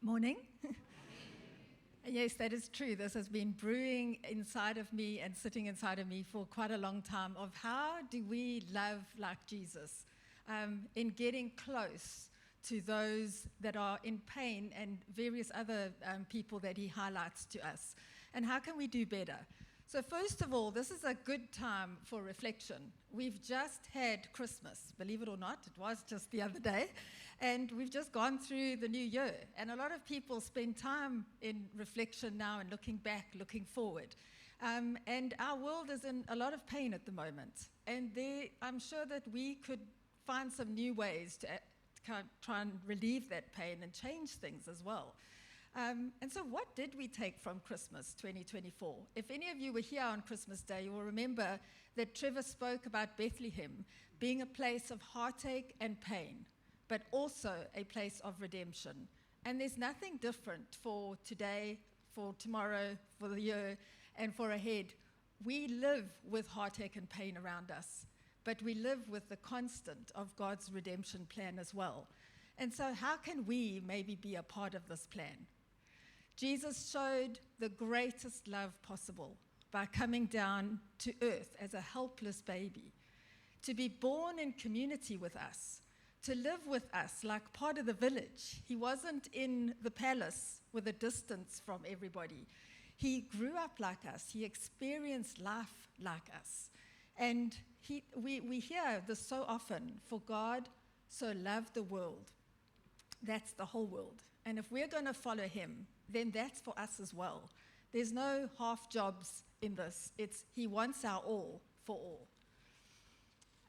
Morning. Yes, that is true. This has been brewing inside of me and sitting inside of me for quite a long time of how do we love like Jesus in getting close to those that are in pain and various other people that he highlights to us. And how can we do better? So first of all, this is a good time for reflection. We've just had Christmas, believe it or not. It was just the other day. And we've just gone through the new year. And a lot of people spend time in reflection now and looking back, looking forward. And our world is in a lot of pain at the moment. And I'm sure that we could find some new ways to try and relieve that pain and change things as well. And so what did we take from Christmas 2024? If any of you were here on Christmas Day, you will remember that Trevor spoke about Bethlehem being a place of heartache and pain, but also a place of redemption. And there's nothing different for today, for tomorrow, for the year, and for ahead. We live with heartache and pain around us, but we live with the constant of God's redemption plan as well. And so how can we maybe be a part of this plan? Jesus showed the greatest love possible by coming down to earth as a helpless baby, to be born in community with us, to live with us like part of the village. He wasn't in the palace with a distance from everybody. He grew up like us. He experienced life like us. And we hear this so often, for God so loved the world. That's the whole world. And if we're going to follow him, then that's for us as well. There's no half jobs in this. It's he wants our all for all.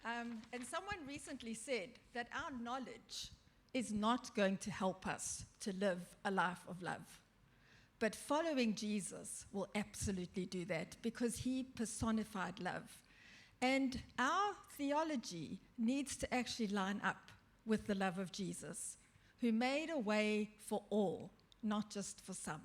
And someone recently said that our knowledge is not going to help us to live a life of love. But following Jesus will absolutely do that because he personified love. And our theology needs to actually line up with the love of Jesus, who made a way for all, not just for some.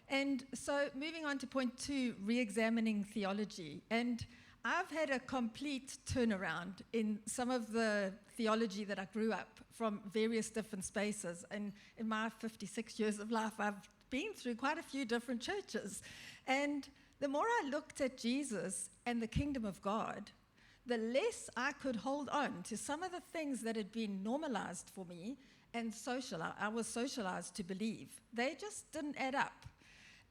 And so moving on to point 2, re-examining theology. And I've had a complete turnaround in some of the theology that I grew up from various different spaces. And in my 56 years of life, I've been through quite a few different churches. And the more I looked at Jesus and the kingdom of God, the less I could hold on to some of the things that had been normalized for me and I was socialized to believe. They just didn't add up.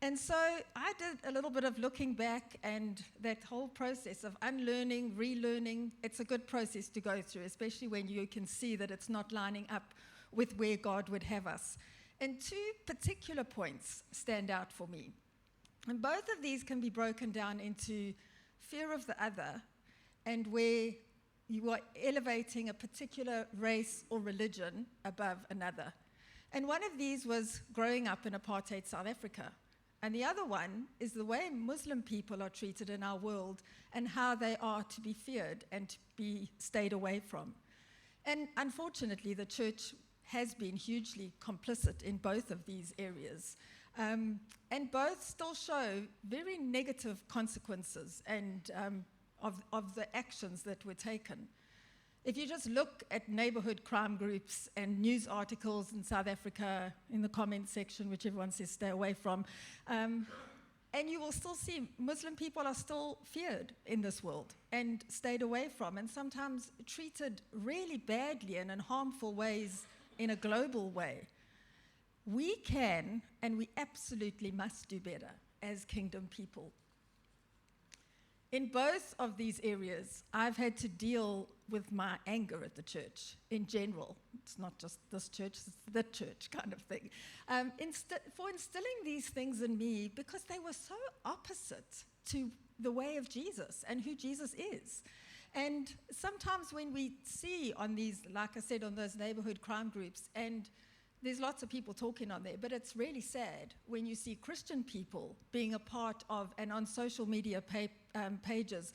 And so I did a little bit of looking back, and that whole process of unlearning, relearning, it's a good process to go through, especially when you can see that it's not lining up with where God would have us. And 2 particular points stand out for me. And both of these can be broken down into fear of the other and where you are elevating a particular race or religion above another. And one of these was growing up in apartheid South Africa. And the other one is the way Muslim people are treated in our world and how they are to be feared and to be stayed away from. And unfortunately, the church has been hugely complicit in both of these areas. And both still show very negative consequences and of the actions that were taken. If you just look at neighborhood crime groups and news articles in South Africa in the comment section, which everyone says stay away from, and you will still see Muslim people are still feared in this world and stayed away from, and sometimes treated really badly and in harmful ways in a global way. We can, and we absolutely must do better as kingdom people. In both of these areas, I've had to deal with my anger at the church in general. It's not just this church, it's the church kind of thing. For instilling these things in me because they were so opposite to the way of Jesus and who Jesus is. And sometimes when we see on these, like I said, on those neighborhood crime groups, and there's lots of people talking on there, but it's really sad when you see Christian people being a part of and on social media pages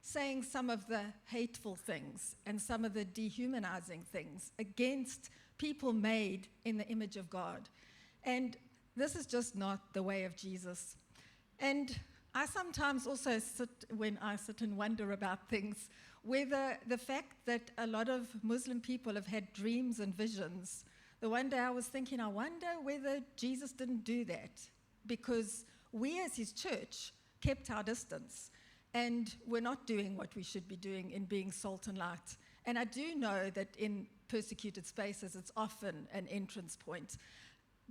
saying some of the hateful things and some of the dehumanizing things against people made in the image of God. And this is just not the way of Jesus. And I sometimes also sit and wonder about things, whether the fact that a lot of Muslim people have had dreams and visions The one day I was thinking, I wonder whether Jesus didn't do that because we as his church kept our distance and we're not doing what we should be doing in being salt and light. And I do know that in persecuted spaces, it's often an entrance point.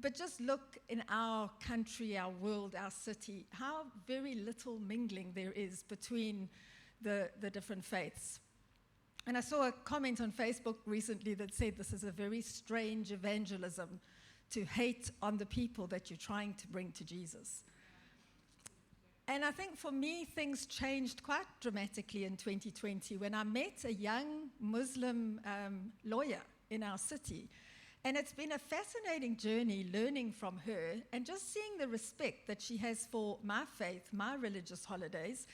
But just look in our country, our world, our city, how very little mingling there is between the different faiths. And I saw a comment on Facebook recently that said this is a very strange evangelism to hate on the people that you're trying to bring to Jesus. And I think for me, things changed quite dramatically in 2020 when I met a young Muslim lawyer in our city. And it's been a fascinating journey learning from her and just seeing the respect that she has for my faith, my religious holidays.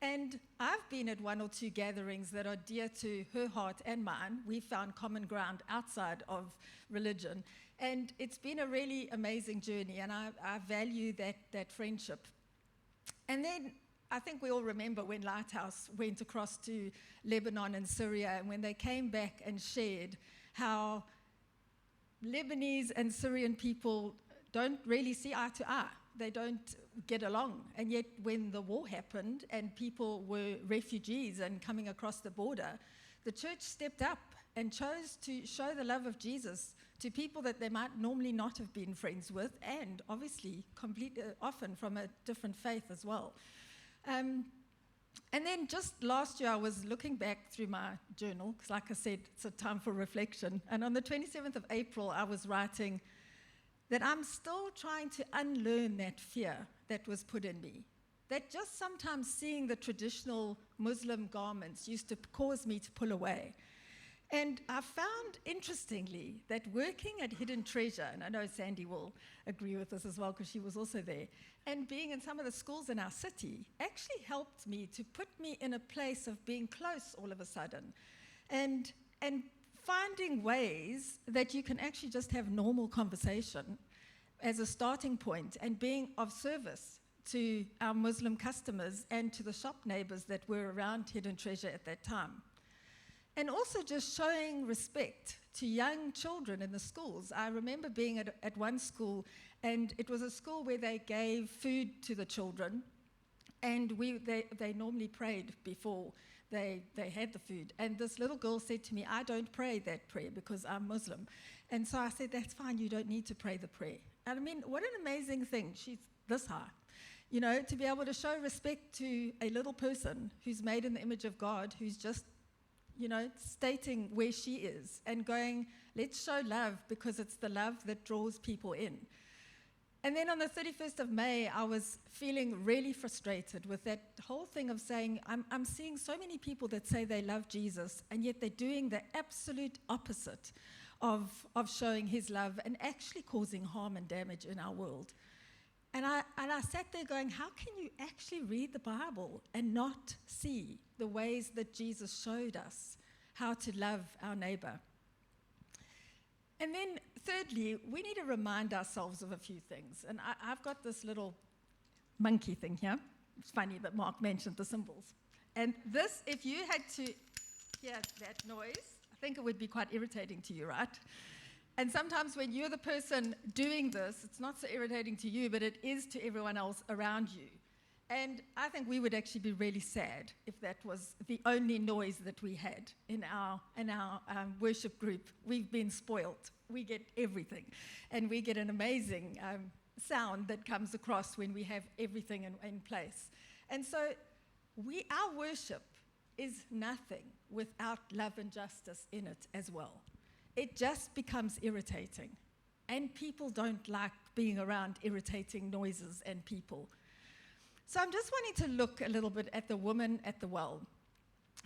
And I've been at one or two gatherings that are dear to her heart and mine. We found common ground outside of religion. And it's been a really amazing journey, and I value that friendship. And then I think we all remember when Lighthouse went across to Lebanon and Syria, and when they came back and shared how Lebanese and Syrian people don't really see eye to eye. They don't get along. And yet when the war happened and people were refugees and coming across the border, the church stepped up and chose to show the love of Jesus to people that they might normally not have been friends with, and obviously often from a different faith as well. And then just last year, I was looking back through my journal, because like I said, it's a time for reflection. And on the 27th of April, I was writing that I'm still trying to unlearn that fear that was put in me. That just sometimes seeing the traditional Muslim garments used to cause me to pull away. And I found, interestingly, that working at Hidden Treasure, and I know Sandy will agree with this as well because she was also there, and being in some of the schools in our city actually helped me to put me in a place of being close all of a sudden. And finding ways that you can actually just have normal conversation as a starting point and being of service to our Muslim customers and to the shop neighbors that were around Hidden Treasure at that time. And also just showing respect to young children in the schools. I remember being at one school, and it was a school where they gave food to the children, and they normally prayed before they had the food. And this little girl said to me, I don't pray that prayer because I'm Muslim. And so I said, that's fine, you don't need to pray the prayer. And I mean, what an amazing thing. She's this high. You know, to be able to show respect to a little person who's made in the image of God, who's just, you know, stating where she is and going, let's show love because it's the love that draws people in. And then on the 31st of May, I was feeling really frustrated with that whole thing of saying, I'm seeing so many people that say they love Jesus, and yet they're doing the absolute opposite of showing his love and actually causing harm and damage in our world. And I sat there going, how can you actually read the Bible and not see the ways that Jesus showed us how to love our neighbor? And then thirdly, we need to remind ourselves of a few things. And I've got this little monkey thing here. It's funny that Mark mentioned the symbols. And this, if you had to hear that noise, I think it would be quite irritating to you, right? And sometimes when you're the person doing this, it's not so irritating to you, but it is to everyone else around you. And I think we would actually be really sad if that was the only noise that we had in our worship group. We've been spoiled. We get everything. And we get an amazing sound that comes across when we have everything in place. And so our worship is nothing without love and justice in it as well. It just becomes irritating. And people don't like being around irritating noises and people. So I'm just wanting to look a little bit at the woman at the well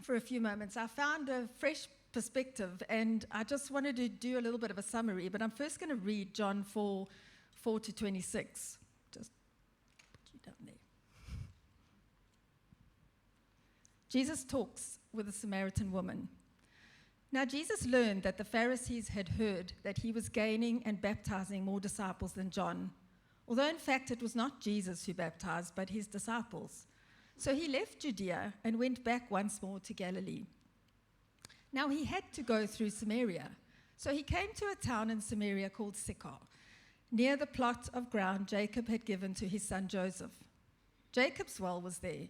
for a few moments. I found a fresh perspective, and I just wanted to do a little bit of a summary, but I'm first going to read John 4:4-26. Just put you down there. Jesus talks with a Samaritan woman. Now Jesus learned that the Pharisees had heard that he was gaining and baptizing more disciples than John, although in fact it was not Jesus who baptized, but his disciples. So he left Judea and went back once more to Galilee. Now he had to go through Samaria. So he came to a town in Samaria called Sychar, near the plot of ground Jacob had given to his son Joseph. Jacob's well was there,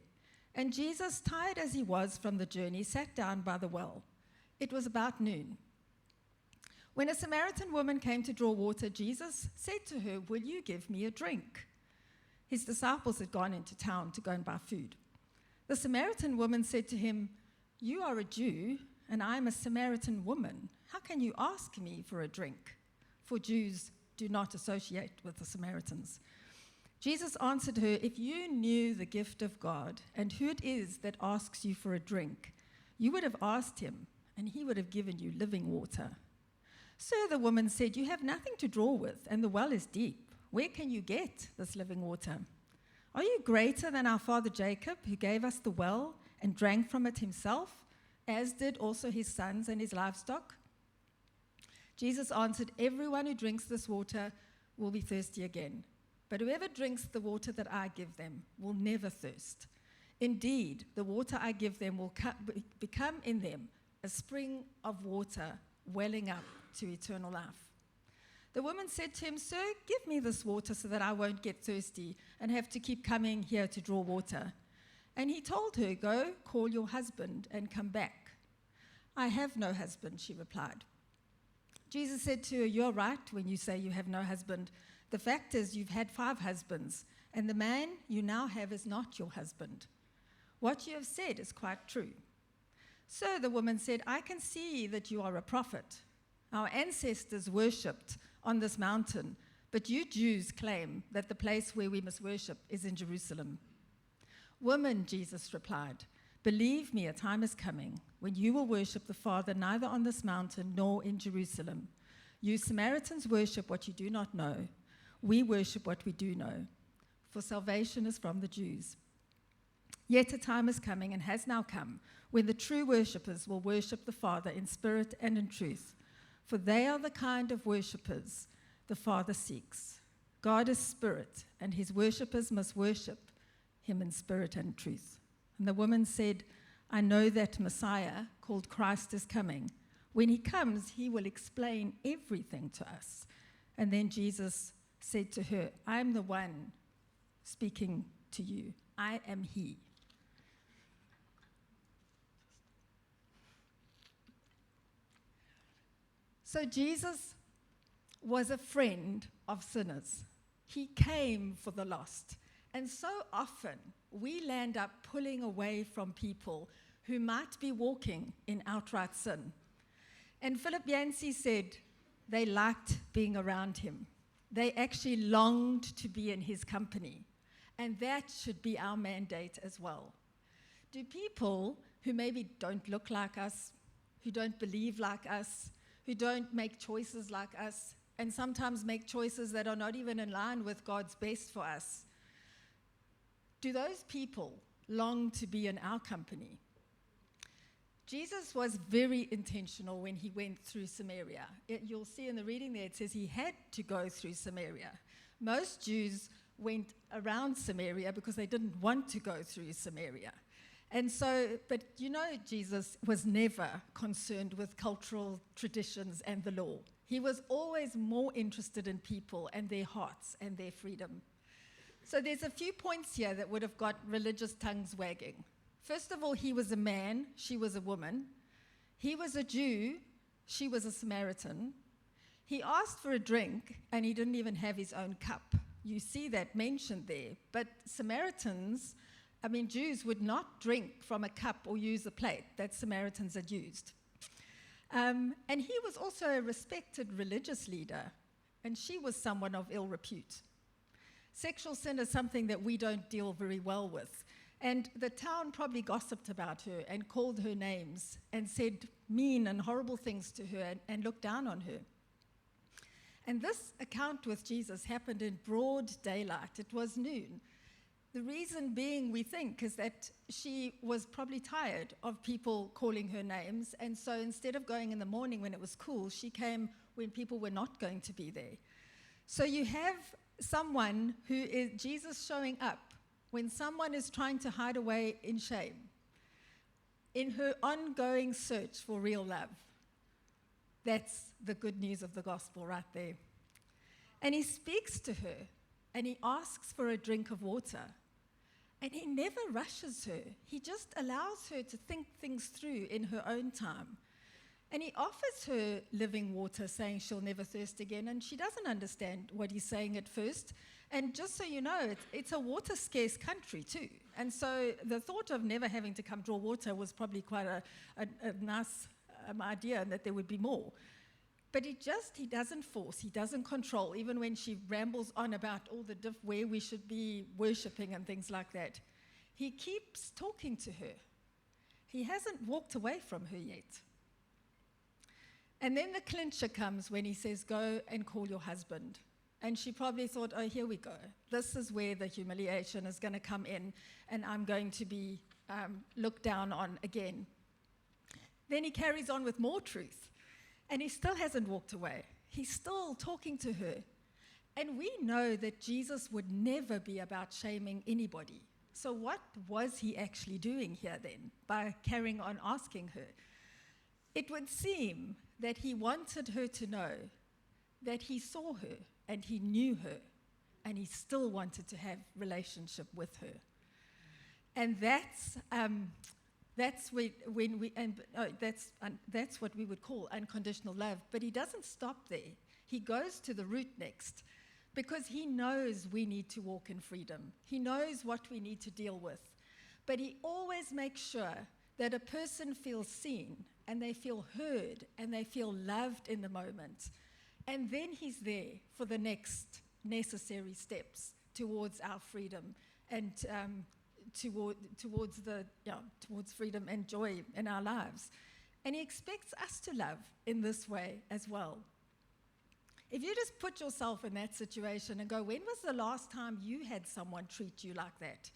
and Jesus, tired as he was from the journey, sat down by the well. It was about noon. When a Samaritan woman came to draw water, Jesus said to her, "Will you give me a drink?" His disciples had gone into town to go and buy food. The Samaritan woman said to him, "You are a Jew, and I am a Samaritan woman. How can you ask me for a drink?" For Jews do not associate with the Samaritans. Jesus answered her, "If you knew the gift of God and who it is that asks you for a drink, you would have asked him, and he would have given you living water." "Sir," the woman said, "you have nothing to draw with, and the well is deep. Where can you get this living water? Are you greater than our father Jacob, who gave us the well and drank from it himself, as did also his sons and his livestock?" Jesus answered, "Everyone who drinks this water will be thirsty again. But whoever drinks the water that I give them will never thirst. Indeed, the water I give them will become in them a spring of water welling up to eternal life." The woman said to him, "Sir, give me this water so that I won't get thirsty and have to keep coming here to draw water." And he told her, "Go, call your husband and come back." "I have no husband," she replied. Jesus said to her, "You're right when you say you have no husband. The fact is you've had 5 husbands, and the man you now have is not your husband. What you have said is quite true." "Sir," the woman said, "I can see that you are a prophet. Our ancestors worshipped on this mountain, but you Jews claim that the place where we must worship is in Jerusalem." "Woman," Jesus replied, "believe me, a time is coming when you will worship the Father neither on this mountain nor in Jerusalem. You Samaritans worship what you do not know. We worship what we do know, for salvation is from the Jews. Yet a time is coming and has now come when the true worshippers will worship the Father in spirit and in truth, for they are the kind of worshippers the Father seeks. God is spirit, and his worshippers must worship him in spirit and truth." And the woman said, "I know that Messiah, called Christ, is coming. When he comes, he will explain everything to us." And then Jesus said to her, "I am the one speaking to you. I am he." So Jesus was a friend of sinners. He came for the lost. And so often we land up pulling away from people who might be walking in outright sin. And Philip Yancey said they liked being around him. They actually longed to be in his company. And that should be our mandate as well. Do people who maybe don't look like us, who don't believe like us, who don't make choices like us, and sometimes make choices that are not even in line with God's best for us, do those people long to be in our company? Jesus was very intentional when he went through Samaria. You'll see in the reading there, it says he had to go through Samaria. Most Jews went around Samaria because they didn't want to go through Samaria. And so, but you know, Jesus was never concerned with cultural traditions and the law. He was always more interested in people and their hearts and their freedom. So there's a few points here that would have got religious tongues wagging. First of all, he was a man, she was a woman. He was a Jew, she was a Samaritan. He asked for a drink, and he didn't even have his own cup. You see that mentioned there. But Jews would not drink from a cup or use a plate that Samaritans had used. And he was also a respected religious leader, and she was someone of ill repute. Sexual sin is something that we don't deal very well with. And the town probably gossiped about her and called her names and said mean and horrible things to her and looked down on her. And this account with Jesus happened in broad daylight. It was noon. The reason being, we think, is that she was probably tired of people calling her names, and so instead of going in the morning when it was cool, she came when people were not going to be there. So you have someone who is Jesus showing up when someone is trying to hide away in shame, in her ongoing search for real love. That's the good news of the gospel right there. And he speaks to her, and he asks for a drink of water. And he never rushes her. He just allows her to think things through in her own time. And he offers her living water, saying she'll never thirst again. And she doesn't understand what he's saying at first. And just so you know, it's a water-scarce country too. And so the thought of never having to come draw water was probably quite a nice idea, and that there would be more. But he doesn't force, he doesn't control, even when she rambles on about all the where we should be worshipping and things like that. He keeps talking to her. He hasn't walked away from her yet. And then the clincher comes when he says, go and call your husband. And she probably thought, oh, here we go. This is where the humiliation is going to come in, and I'm going to be looked down on again. Then he carries on with more truth, and he still hasn't walked away. He's still talking to her. And we know that Jesus would never be about shaming anybody. So what was he actually doing here then by carrying on asking her? It would seem that he wanted her to know that he saw her and he knew her, and he still wanted to have relationship with her. And that's what we would call unconditional love. But he doesn't stop there. He goes to the root next, because he knows we need to walk in freedom. He knows what we need to deal with. But he always makes sure that a person feels seen, and they feel heard, and they feel loved in the moment. And then he's there for the next necessary steps towards our freedom and towards freedom and joy in our lives. And he expects us to love in this way as well. If you just put yourself in that situation and go, when was the last time you had someone treat you like that?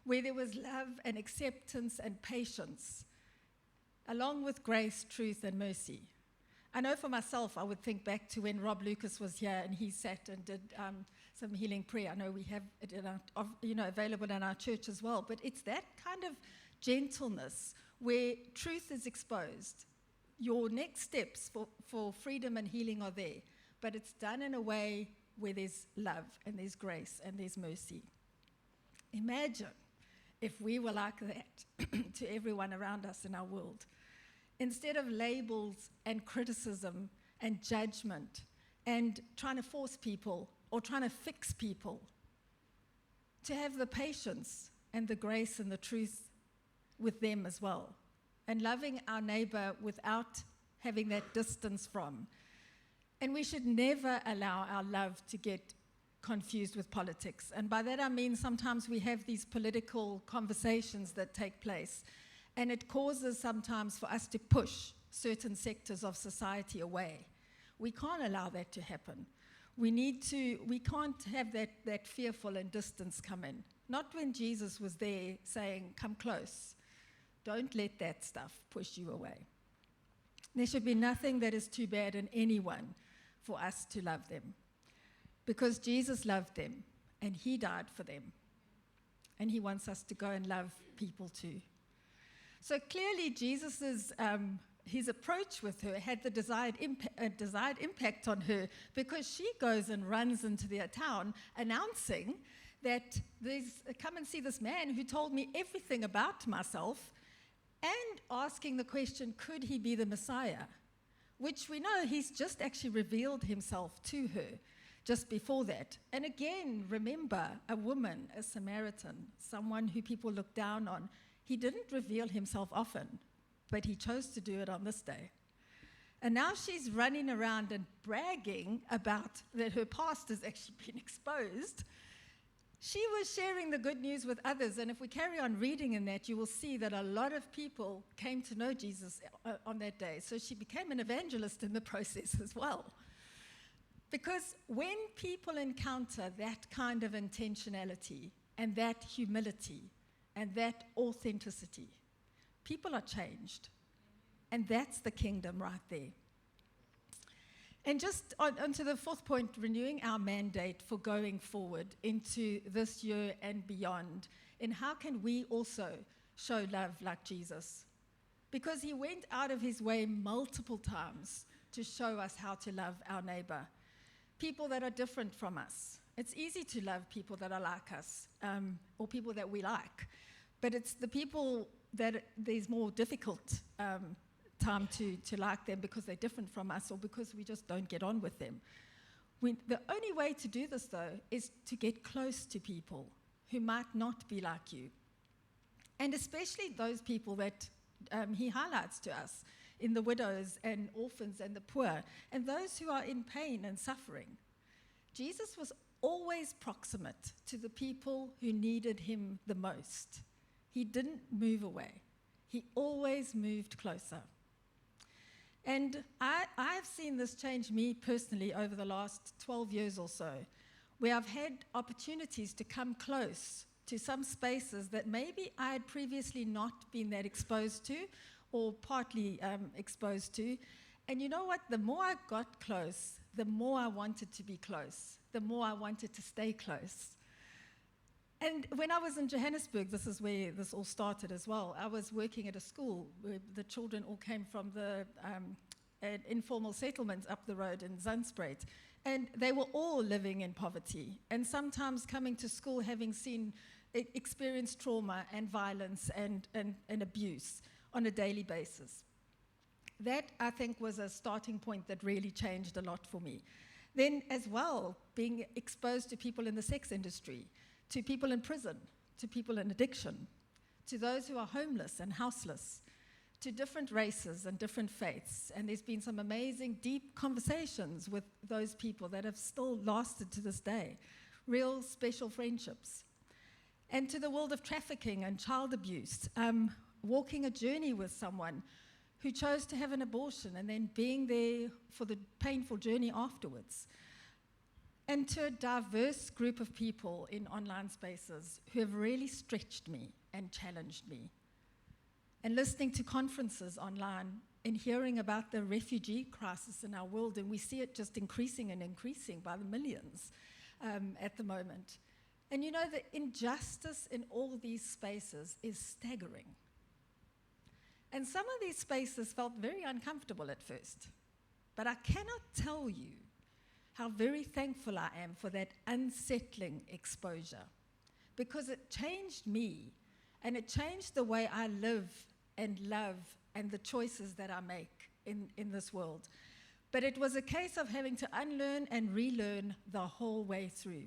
Where there was love and acceptance and patience, along with grace, truth, and mercy. I know for myself, I would think back to when Rob Lucas was here and he sat and did some healing prayer. I know we have it available in our church as well. But it's that kind of gentleness where truth is exposed. Your next steps for freedom and healing are there. But it's done in a way where there's love and there's grace and there's mercy. Imagine if we were like that to everyone around us in our world. Instead of labels and criticism and judgment and trying to force people or trying to fix people, to have the patience and the grace and the truth with them as well, and loving our neighbor without having that distance from. And we should never allow our love to get confused with politics. And by that I mean sometimes we have these political conversations that take place, and it causes sometimes for us to push certain sectors of society away. We can't allow that to happen. We can't have that fearful and distance come in. Not when Jesus was there saying, come close. Don't let that stuff push you away. There should be nothing that is too bad in anyone for us to love them. Because Jesus loved them, and he died for them. And he wants us to go and love people too. So clearly, Jesus' his approach with her had the desired impact on her, because she goes and runs into their town announcing that come and see this man who told me everything about myself, and asking the question, could he be the Messiah? Which we know he's just actually revealed himself to her just before that. And again, remember, a woman, a Samaritan, someone who people look down on. He didn't reveal himself often, but he chose to do it on this day. And now she's running around and bragging about that her past has actually been exposed. She was sharing the good news with others, and if we carry on reading in that, you will see that a lot of people came to know Jesus on that day. So she became an evangelist in the process as well. Because when people encounter that kind of intentionality and that humility and that authenticity, people are changed. And that's the kingdom right there. And just onto the fourth point, renewing our mandate for going forward into this year and beyond. And how can we also show love like Jesus? Because he went out of his way multiple times to show us how to love our neighbor. People that are different from us. It's easy to love people that are like us, or people that we like. But it's the people that there's more difficult time to like them because they're different from us or because we just don't get on with them. The only way to do this, though, is to get close to people who might not be like you. And especially those people that he highlights to us in the widows and orphans and the poor, and those who are in pain and suffering. Jesus was always proximate to the people who needed him the most. He didn't move away. He always moved closer. And I've seen this change me personally over the last 12 years or so, where I've had opportunities to come close to some spaces that maybe I had previously not been that exposed to or partly exposed to. And you know what? The more I got close, the more I wanted to be close, the more I wanted to stay close. And when I was in Johannesburg, this is where this all started as well. I was working at a school where the children all came from the informal settlements up the road in Zandspruit. And they were all living in poverty. And sometimes coming to school having experienced trauma and violence and abuse on a daily basis. That, I think, was a starting point that really changed a lot for me. Then, as well, being exposed to people in the sex industry, to people in prison, to people in addiction, to those who are homeless and houseless, to different races and different faiths. And there's been some amazing, deep conversations with those people that have still lasted to this day, real special friendships. And to the world of trafficking and child abuse, walking a journey with someone who chose to have an abortion and then being there for the painful journey afterwards. And to a diverse group of people in online spaces who have really stretched me and challenged me. And listening to conferences online and hearing about the refugee crisis in our world, and we see it just increasing and increasing by the millions at the moment. And you know, the injustice in all these spaces is staggering. And some of these spaces felt very uncomfortable at first. But I cannot tell you how very thankful I am for that unsettling exposure, because it changed me and it changed the way I live and love and the choices that I make in this world. But it was a case of having to unlearn and relearn the whole way through.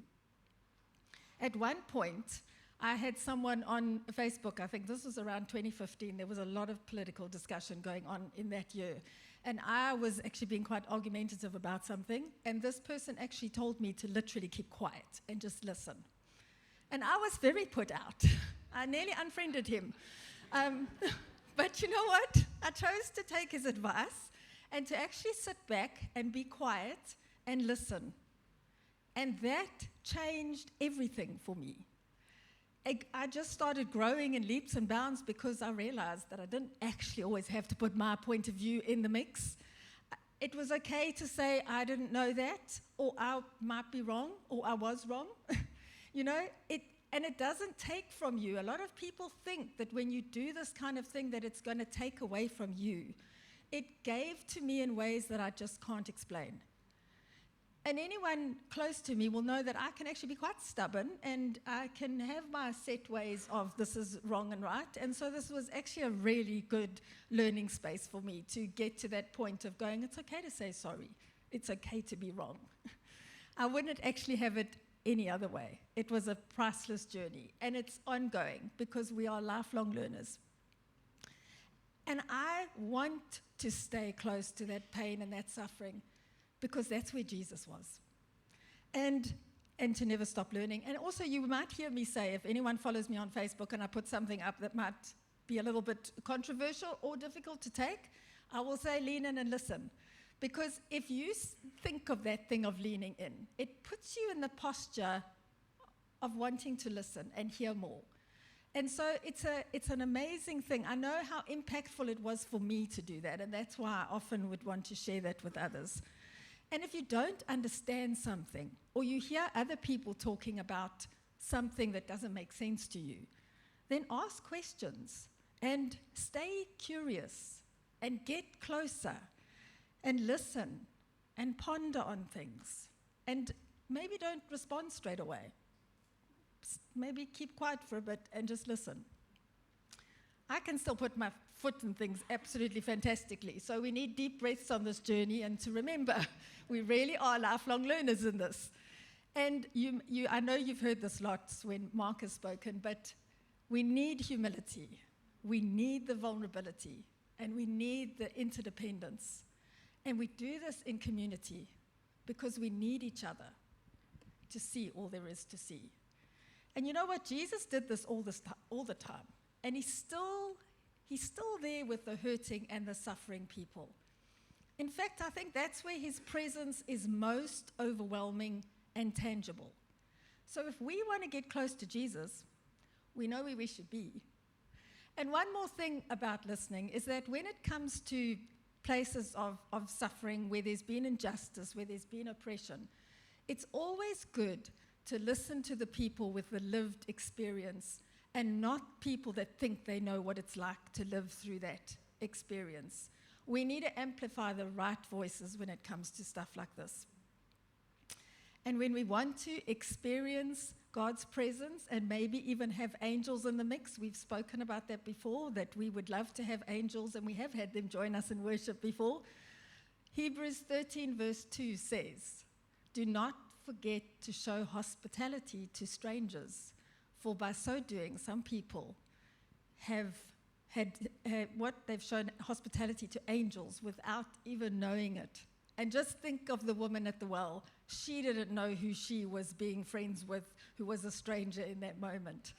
At one point, I had someone on Facebook, I think this was around 2015, there was a lot of political discussion going on in that year. And I was actually being quite argumentative about something, and this person actually told me to literally keep quiet and just listen. And I was very put out. I nearly unfriended him. But you know what? I chose to take his advice and to actually sit back and be quiet and listen. And that changed everything for me. I just started growing in leaps and bounds because I realized that I didn't actually always have to put my point of view in the mix. It was okay to say I didn't know that, or I might be wrong, or I was wrong. You know, and it doesn't take from you. A lot of people think that when you do this kind of thing that it's going to take away from you. It gave to me in ways that I just can't explain. And anyone close to me will know that I can actually be quite stubborn, and I can have my set ways of this is wrong and right. And so this was actually a really good learning space for me to get to that point of going, it's okay to say sorry. It's okay to be wrong. I wouldn't actually have it any other way. It was a priceless journey, and it's ongoing because we are lifelong learners. And I want to stay close to that pain and that suffering, because that's where Jesus was. And to never stop learning. And also, you might hear me say, if anyone follows me on Facebook and I put something up that might be a little bit controversial or difficult to take, I will say lean in and listen. Because if you think of that thing of leaning in, it puts you in the posture of wanting to listen and hear more. And so it's an amazing thing. I know how impactful it was for me to do that, and that's why I often would want to share that with others. And if you don't understand something, or you hear other people talking about something that doesn't make sense to you, then ask questions and stay curious and get closer. and listen and ponder on things. And maybe don't respond straight away. Maybe keep quiet for a bit and just listen. I can still put my foot in things absolutely fantastically. So we need deep breaths on this journey, and to remember, we really are lifelong learners in this. And I know you've heard this lots when Mark has spoken, but we need humility. We need the vulnerability, and we need the interdependence. And we do this in community because we need each other to see all there is to see. And you know what? Jesus did this all the time. And he's still there with the hurting and the suffering people. In fact, I think that's where his presence is most overwhelming and tangible. So if we want to get close to Jesus, we know where we should be. And one more thing about listening is that when it comes to places of suffering, where there's been injustice, where there's been oppression, it's always good to listen to the people with the lived experience and not people that think they know what it's like to live through that experience. We need to amplify the right voices when it comes to stuff like this. And when we want to experience God's presence and maybe even have angels in the mix, we've spoken about that before, that we would love to have angels, and we have had them join us in worship before. Hebrews 13 verse 2 says, "Do not forget to show hospitality to strangers, for by so doing, some people have they've shown hospitality to angels without even knowing it." And just think of the woman at the well. She didn't know who she was being friends with, who was a stranger in that moment.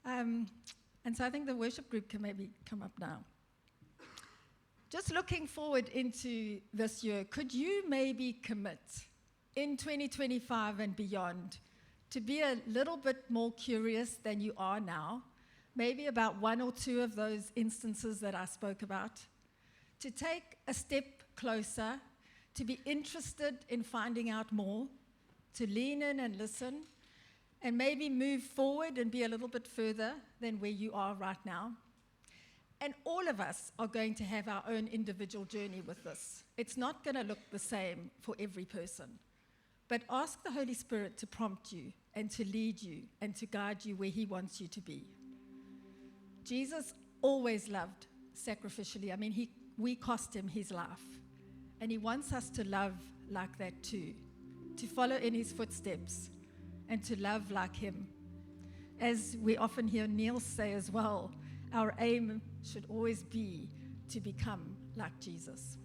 And so I think the worship group can maybe come up now. Just looking forward into this year, could you maybe commit in 2025 and beyond to be a little bit more curious than you are now, maybe about one or two of those instances that I spoke about, to take a step closer, to be interested in finding out more, to lean in and listen, and maybe move forward and be a little bit further than where you are right now. And all of us are going to have our own individual journey with this. It's not going to look the same for every person. But ask the Holy Spirit to prompt you and to lead you and to guide you where he wants you to be. Jesus always loved sacrificially. I mean, we cost him his life. And he wants us to love like that too, to follow in his footsteps and to love like him. As we often hear Neil say as well, our aim should always be to become like Jesus.